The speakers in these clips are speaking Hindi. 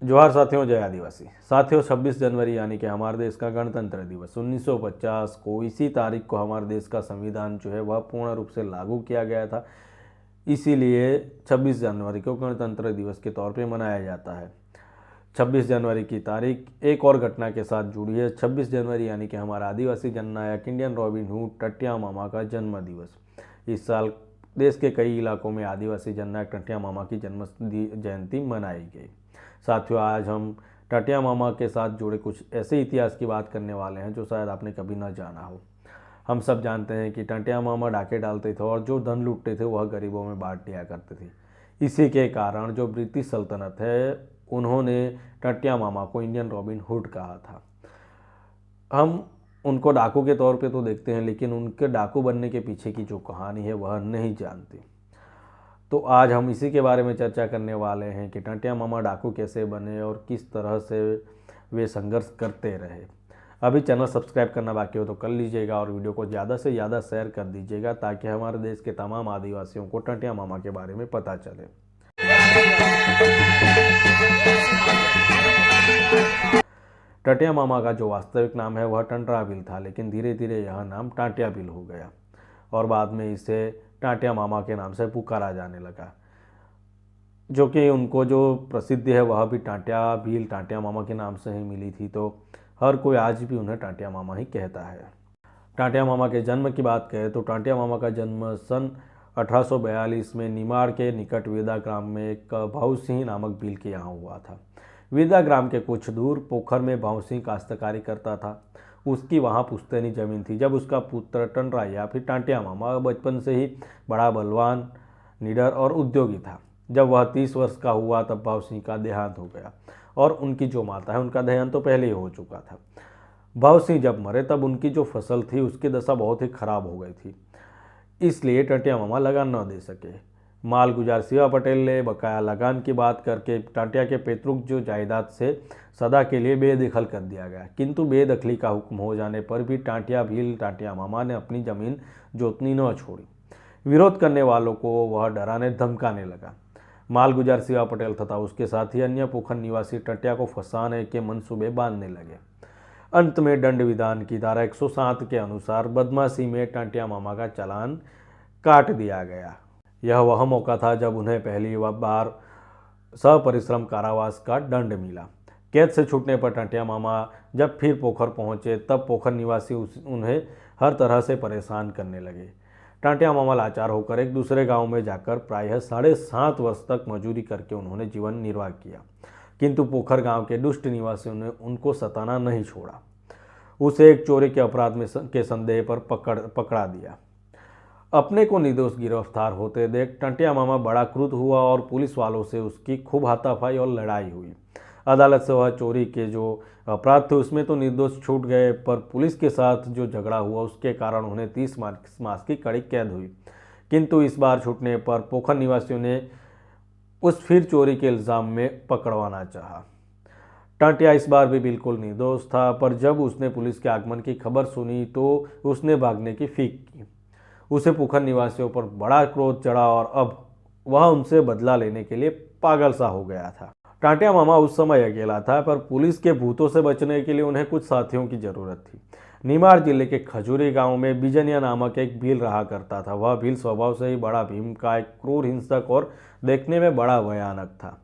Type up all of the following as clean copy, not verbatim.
जोहार साथियों, जय आदिवासी साथियों। 26 जनवरी यानी कि हमारे देश का गणतंत्र दिवस 1950 को इसी तारीख को हमारे देश का संविधान जो है वह पूर्ण रूप से लागू किया गया था। इसीलिए 26 जनवरी को गणतंत्र दिवस के तौर पे मनाया जाता है। 26 जनवरी की तारीख एक और घटना के साथ जुड़ी है। 26 जनवरी यानी कि हमारा आदिवासी जननायक इंडियन रॉबिन हुड टट्टिया मामा का जन्म दिवस। इस साल देश के कई इलाकों में आदिवासी जननायक टट्टिया मामा की जन्म जयंती मनाई गई। साथियों, आज हम टटिया मामा के साथ जुड़े कुछ ऐसे इतिहास की बात करने वाले हैं जो शायद आपने कभी न जाना हो। हम सब जानते हैं कि टटिया मामा डाके डालते थे और जो धन लूटते थे वह गरीबों में बांट दिया करते थे। इसी के कारण जो ब्रिटिश सल्तनत है उन्होंने टटिया मामा को इंडियन रॉबिन हुड कहा था। हम उनको डाकू के तौर पे तो देखते हैं, लेकिन उनके डाकू बनने के पीछे की जो कहानी है वह नहीं जानते। तो आज हम इसी के बारे में चर्चा करने वाले हैं कि टंटिया मामा डाकू कैसे बने और किस तरह से वे संघर्ष करते रहे। अभी चैनल सब्सक्राइब करना बाकी हो तो कर लीजिएगा और वीडियो को ज़्यादा से ज़्यादा शेयर कर दीजिएगा ताकि हमारे देश के तमाम आदिवासियों को टंटिया मामा के बारे में पता चले। टटिया मामा का जो वास्तविक नाम है वह टंटराबिल था, लेकिन धीरे धीरे यह नाम टाटियाबिल हो गया और बाद में इसे टाटिया मामा के नाम से पुकारा जाने लगा। जो कि उनको जो प्रसिद्धि है वह भी टाटिया भील टाटिया मामा के नाम से ही मिली थी, तो हर कोई आज भी उन्हें टाटिया मामा ही कहता है। टाटिया मामा के जन्म की बात करें तो टाटिया मामा का जन्म सन 1842 में निमाड़ के निकट वेदा ग्राम में एक भाऊ सिंह नामक भील के यहाँ हुआ था। वेदा ग्राम के कुछ दूर पोखर में भाऊ सिंह काश्तकारी करता था। उसकी वहाँ पुश्तैनी जमीन थी। जब उसका पुत्र टंडरा या फिर टाटिया मामा बचपन से ही बड़ा बलवान, निडर और उद्योगी था। जब वह 30 वर्ष का हुआ तब भाऊ सिंह का देहांत हो गया और उनकी जो माता है उनका देहांत तो पहले ही हो चुका था। भाऊ सिंह जब मरे तब उनकी जो फसल थी उसकी दशा बहुत ही खराब हो गई थी, इसलिए टटिया मामा लगान न दे सके। मालगुजार शिवा पटेल ने बकाया लगान की बात करके टाटिया के पैतृक जो जायदाद से सदा के लिए बेदखल कर दिया गया, किंतु बेदखली का हुक्म हो जाने पर भी टाटिया भील टाटिया मामा ने अपनी जमीन जोतनी न छोड़ी। विरोध करने वालों को वह डराने धमकाने लगा। मालगुजार शिवा पटेल तथा उसके साथी अन्य पोखर निवासी टटिया को फंसाने के मंसूबे बांधने लगे। अंत में दंड विधान की धारा 107 के अनुसार बदमाशी में टटिया मामा का चालान काट दिया गया। यह वह मौका था जब उन्हें पहली बार सपरिश्रम कारावास का दंड मिला। कैद से छूटने पर टटिया मामा जब फिर पोखर पहुंचे तब पोखर निवासी उन्हें हर तरह से परेशान करने लगे। टाटिया मामा लाचार होकर एक दूसरे गांव में जाकर प्रायः 7.5 वर्ष तक मजूरी करके उन्होंने जीवन निर्वाह किया, किंतु पोखर गांव के दुष्ट निवासियों ने उनको सताना नहीं छोड़ा। उसे एक चोरी के अपराध में के संदेह पर पकड़ा दिया। अपने को निर्दोष गिरफ्तार होते देख टंटिया मामा बड़ा क्रुद्ध हुआ और पुलिस वालों से उसकी खूब हाथापाई और लड़ाई हुई। अदालत से वह चोरी के जो अपराध थे उसमें तो निर्दोष छूट गए, पर पुलिस के साथ जो झगड़ा हुआ उसके कारण उन्हें 30 मास की कड़ी कैद हुई। किंतु इस बार छूटने पर पोखर निवासियों ने उस फिर चोरी के इल्ज़ाम में पकड़वाना चाहा। टाटिया इस बार भी बिल्कुल निर्दोष था, पर जब उसने पुलिस के आगमन की खबर सुनी तो उसने भागने की फीक की। उसे पोखर निवासियों पर बड़ा क्रोध चढ़ा और अब वह उनसे बदला लेने के लिए पागल सा हो गया था। टाटिया मामा उस समय अकेला था, पर पुलिस के भूतों से बचने के लिए उन्हें कुछ साथियों की जरूरत थी। निमाड़ जिले के खजूरी गांव में बिजनिया नामक एक भील रहा करता था। वह भील स्वभाव से ही बड़ा भीम का एक क्रूर हिंसक और देखने में बड़ा भयानक था।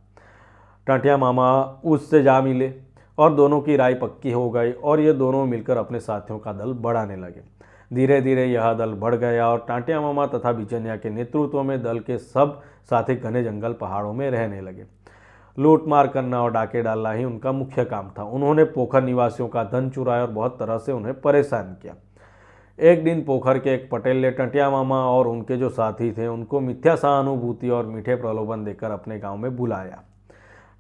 टाटिया मामा उससे जा मिले और दोनों की राय पक्की हो गई और ये दोनों मिलकर अपने साथियों का दल बढ़ाने लगे। धीरे धीरे यह दल बढ़ गया और टाटिया मामा तथा बिजनिया के नेतृत्व में दल के सब साथी घने जंगल पहाड़ों में रहने लगे। लूटमार करना और डाके डालना ही उनका मुख्य काम था। उन्होंने पोखर निवासियों का धन चुराया और बहुत तरह से उन्हें परेशान किया। एक दिन पोखर के एक पटेल ने टटिया मामा और उनके जो साथी थे उनको मिथ्या सहानुभूति और मीठे प्रलोभन देकर अपने गांव में बुलाया।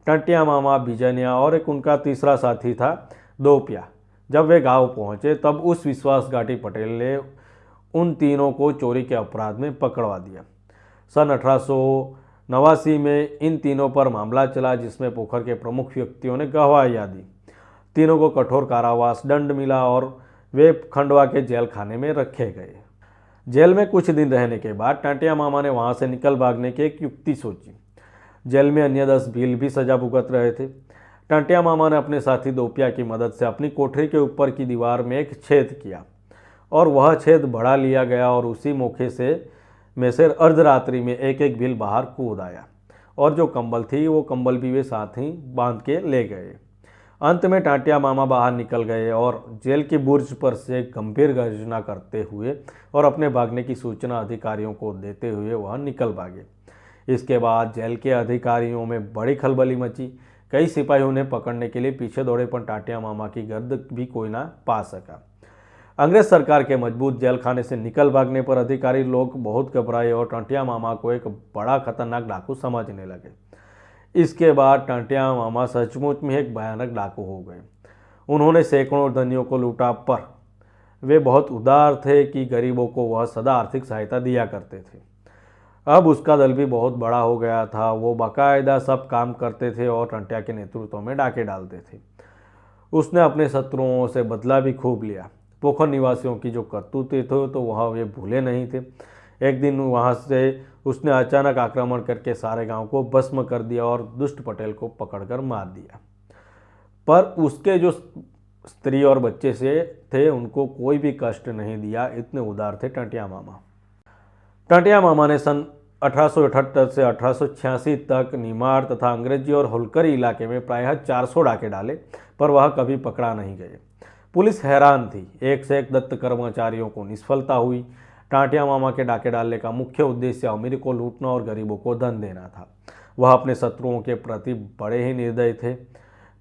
टटिया मामा, बिजनिया और एक उनका तीसरा साथी था दोपिया। जब वे गांव पहुंचे तब उस विश्वासघाती पटेल ने उन तीनों को चोरी के अपराध में पकड़वा दिया। सन 1889 में इन तीनों पर मामला चला, जिसमें पोखर के प्रमुख व्यक्तियों ने गवाहियाँ दी। तीनों को कठोर कारावास दंड मिला और वे खंडवा के जेल खाने में रखे गए। जेल में कुछ दिन रहने के बाद टाटिया मामा ने वहां से निकल भागने की एक युक्ति सोची। जेल में अन्य 10 भील भी सजा भुगत रहे थे। टांटिया मामा ने अपने साथी दोपिया की मदद से अपनी कोठरी के ऊपर की दीवार में एक छेद किया और वह छेद बढ़ा लिया गया और उसी मौके से अर्धरात्रि में एक एक बिल बाहर कूद आया और जो कंबल थी वो कंबल भी वे साथ ही बांध के ले गए। अंत में टांटिया मामा बाहर निकल गए और जेल की बुर्ज पर से गंभीर गर्जना करते हुए और अपने भागने की सूचना अधिकारियों को देते हुए वह निकल भागे। इसके बाद जेल के अधिकारियों में बड़ी खलबली मची। कई सिपाही उन्हें पकड़ने के लिए पीछे दौड़े पर टांटिया मामा की गर्द भी कोई ना पा सका। अंग्रेज सरकार के मजबूत जेल खाने से निकल भागने पर अधिकारी लोग बहुत घबराए और टांटिया मामा को एक बड़ा खतरनाक डाकू समझने लगे। इसके बाद टांटिया मामा सचमुच में एक भयानक डाकू हो गए। उन्होंने सैकड़ों धनियों को लूटा, पर वे बहुत उदार थे कि गरीबों को वह सदा आर्थिक सहायता दिया करते थे। अब उसका दल भी बहुत बड़ा हो गया था। वो बाकायदा सब काम करते थे और टांटिया के नेतृत्व में डाके डालते थे। उसने अपने शत्रुओं से बदला भी खूब लिया। पोखर निवासियों की जो करतूतें थे तो वह वे भूले नहीं थे। एक दिन वहाँ से उसने अचानक आक्रमण करके सारे गांव को भस्म कर दिया और दुष्ट पटेल को पकड़कर मार दिया। पर उसके जो स्त्री और बच्चे से थे उनको कोई भी कष्ट नहीं दिया, इतने उदार थे टांटिया मामा। टांटिया मामा ने सन 1878 से 1886 तक निमाड़ तथा अंग्रेजी और होलकरी इलाके में प्रायः 400 डाके डाले, पर वह कभी पकड़ा नहीं गए। पुलिस हैरान थी। एक से एक दत्त कर्मचारियों को निष्फलता हुई। टांटिया मामा के डाके डालने का मुख्य उद्देश्य अमीर को लूटना और गरीबों को धन देना था। वह अपने शत्रुओं के प्रति बड़े ही निर्दयी थे,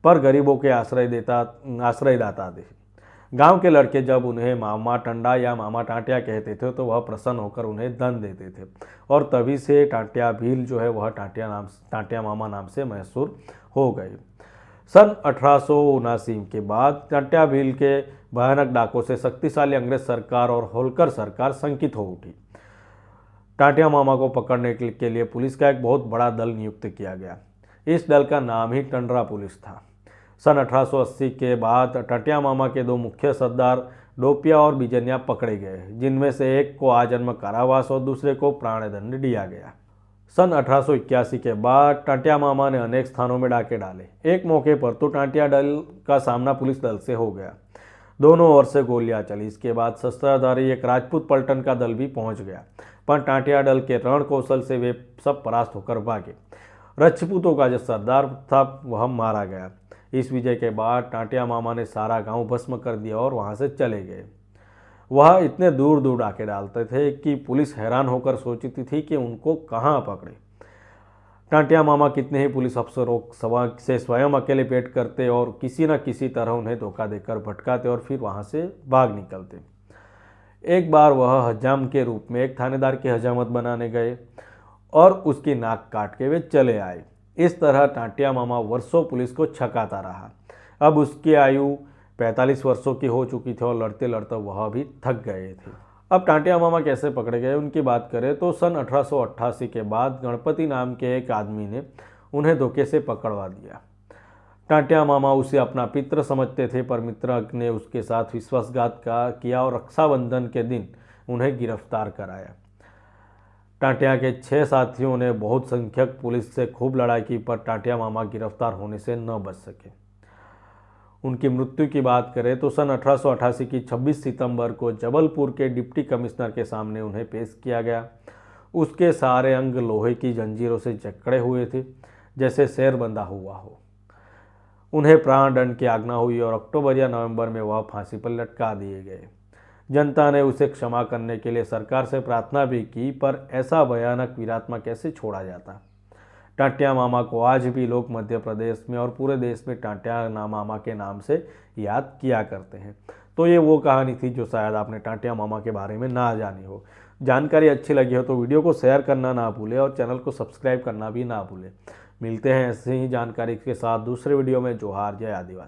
पर गरीबों के आश्रयदाता थे। गांव के लड़के जब उन्हें मामा टंडा या मामा टांटिया कहते थे तो वह प्रसन्न होकर उन्हें धन देते थे और तभी से टांटिया भील जो है वह टांटिया मामा नाम से मशहूर हो गए। सन 1879 के बाद टांटिया भील के भयानक डाकों से शक्तिशाली अंग्रेज सरकार और होलकर सरकार शंकित हो उठी। टांटिया मामा को पकड़ने के लिए पुलिस का एक बहुत बड़ा दल नियुक्त किया गया। इस दल का नाम ही टंडरा पुलिस था। सन 1880 के बाद टांटिया मामा के दो मुख्य सरदार डोपिया और बिजनिया पकड़े गए, जिनमें से एक को आजन्म कारावास और दूसरे को प्राणदंड दिया गया। सन 1881 के बाद टांटिया मामा ने अनेक स्थानों में डाके डाले। एक मौके पर तो टांटिया दल का सामना पुलिस दल से हो गया। दोनों ओर से गोलियां चली। इसके बाद शस्त्रधारी एक राजपूत पलटन का दल भी पहुंच गया, पर टांटिया दल के रण कौशल से वे सब परास्त होकर भागे। राजपूतों का जो सरदार था वह मारा गया। इस विजय के बाद टांटिया मामा ने सारा गांव भस्म कर दिया और वहां से चले गए। वह इतने दूर दूर डाके डालते थे कि पुलिस हैरान होकर सोचती थी कि उनको कहां पकड़े। टांटिया मामा कितने ही पुलिस अफसरों से स्वयं अकेले पेट करते और किसी न किसी तरह उन्हें धोखा देकर भटकाते और फिर वहां से भाग निकलते। एक बार वह हजाम के रूप में एक थानेदार की हजामत बनाने गए और उसकी नाक काट के वे चले आए। इस तरह टांटिया मामा वर्षों पुलिस को छकाता रहा। अब उसकी आयु 45 वर्षों की हो चुकी थी और लड़ते लड़ते वह भी थक गए थे। अब टांटिया मामा कैसे पकड़े गए उनकी बात करें तो सन 1888 के बाद गणपति नाम के एक आदमी ने उन्हें धोखे से पकड़वा दिया। टांटिया मामा उसे अपना पित्र समझते थे, पर मित्र ने उसके साथ विश्वासघात किया और रक्षाबंधन के दिन उन्हें गिरफ्तार कराया। टांटिया के 6 साथियों ने बहुत संख्यक पुलिस से खूब लड़ाई की, पर टांटिया मामा गिरफ्तार होने से न बच सके। उनकी मृत्यु की बात करें तो सन 1888 की 26 सितंबर को जबलपुर के डिप्टी कमिश्नर के सामने उन्हें पेश किया गया। उसके सारे अंग लोहे की जंजीरों से जकड़े हुए थे, जैसे शेर बंधा हुआ हो। उन्हें प्राण दंड की आज्ञा हुई और अक्टूबर या नवंबर में वह फांसी पर लटका दिए गए। जनता ने उसे क्षमा करने के लिए सरकार से प्रार्थना भी की, पर ऐसा भयानक वीरात्मा कैसे छोड़ा जाता। टांटिया मामा को आज भी लोग मध्य प्रदेश में और पूरे देश में टांटिया मामा के नाम से याद किया करते हैं। तो ये वो कहानी थी जो शायद आपने टांटिया मामा के बारे में ना जानी हो। जानकारी अच्छी लगी हो तो वीडियो को शेयर करना ना भूलें और चैनल को सब्सक्राइब करना भी ना भूलें। मिलते हैं ऐसे ही जानकारी के साथ दूसरे वीडियो में। जोहार, जय आदिवासी।